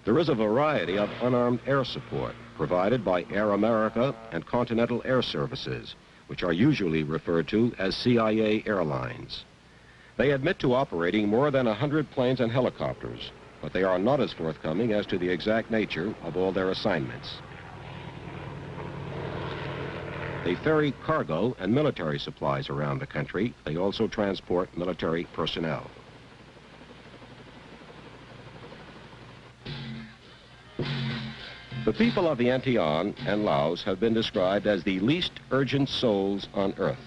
There is a variety of unarmed air support provided by Air America and Continental Air Services, which are usually referred to as CIA airlines. They admit to operating more than 100 planes and helicopters, but they are not as forthcoming as to the exact nature of all their assignments. They ferry cargo and military supplies around the country. They also transport military personnel. The people of Vientiane and Laos have been described as the least urgent souls on earth.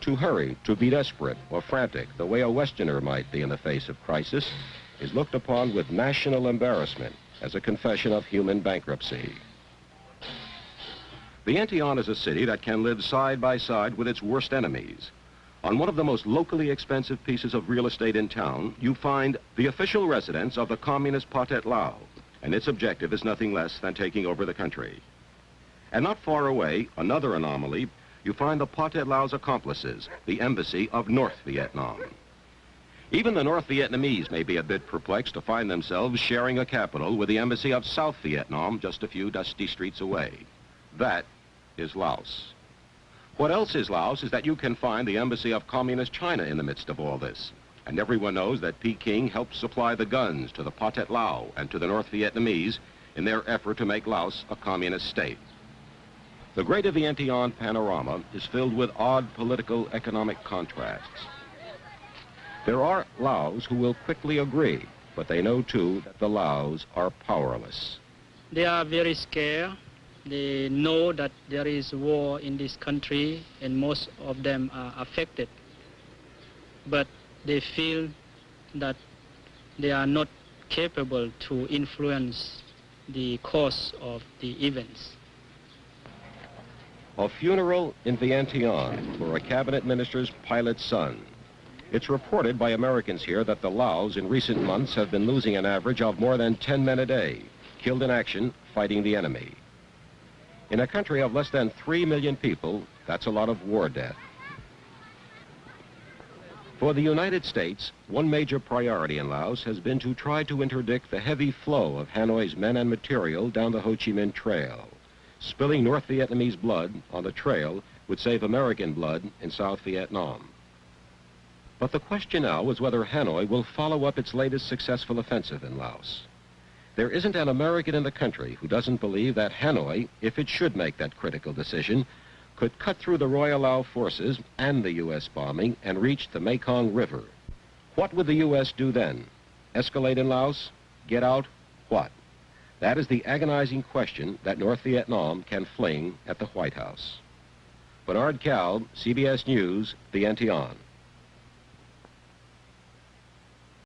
To hurry, to be desperate or frantic, the way a Westerner might be in the face of crisis, is looked upon with national embarrassment as a confession of human bankruptcy. Vientiane is a city that can live side by side with its worst enemies. On one of the most locally expensive pieces of real estate in town, you find the official residence of the communist Pathet Lao, and its objective is nothing less than taking over the country. And not far away, another anomaly, you find the Pathet Lao's accomplices, the embassy of North Vietnam. Even the North Vietnamese may be a bit perplexed to find themselves sharing a capital with the embassy of South Vietnam just a few dusty streets away. That is Laos. What else is Laos is that you can find the embassy of Communist China in the midst of all this. And everyone knows that Peking helped supply the guns to the Pathet Lao and to the North Vietnamese in their effort to make Laos a communist state. The Greater Vientiane panorama is filled with odd political economic contrasts. There are Laos who will quickly agree, but they know too that the Laos are powerless. They are very scared. They know that there is war in this country and most of them are affected. But they feel that they are not capable to influence the course of the events. A funeral in Vientiane for a cabinet minister's pilot's son. It's reported by Americans here that the Laos in recent months have been losing an average of more than 10 men a day, killed in action fighting the enemy. In a country of less than 3 million people, that's a lot of war death. For the United States, one major priority in Laos has been to try to interdict the heavy flow of Hanoi's men and material down the Ho Chi Minh Trail. Spilling North Vietnamese blood on the trail would save American blood in South Vietnam. But the question now is whether Hanoi will follow up its latest successful offensive in Laos. There isn't an American in the country who doesn't believe that Hanoi, if it should make that critical decision, could cut through the Royal Lao forces and the U.S. bombing and reach the Mekong River. What would the U.S. do then? Escalate in Laos? Get out? What? That is the agonizing question that North Vietnam can fling at the White House. Bernard Cal, CBS News, Vientiane.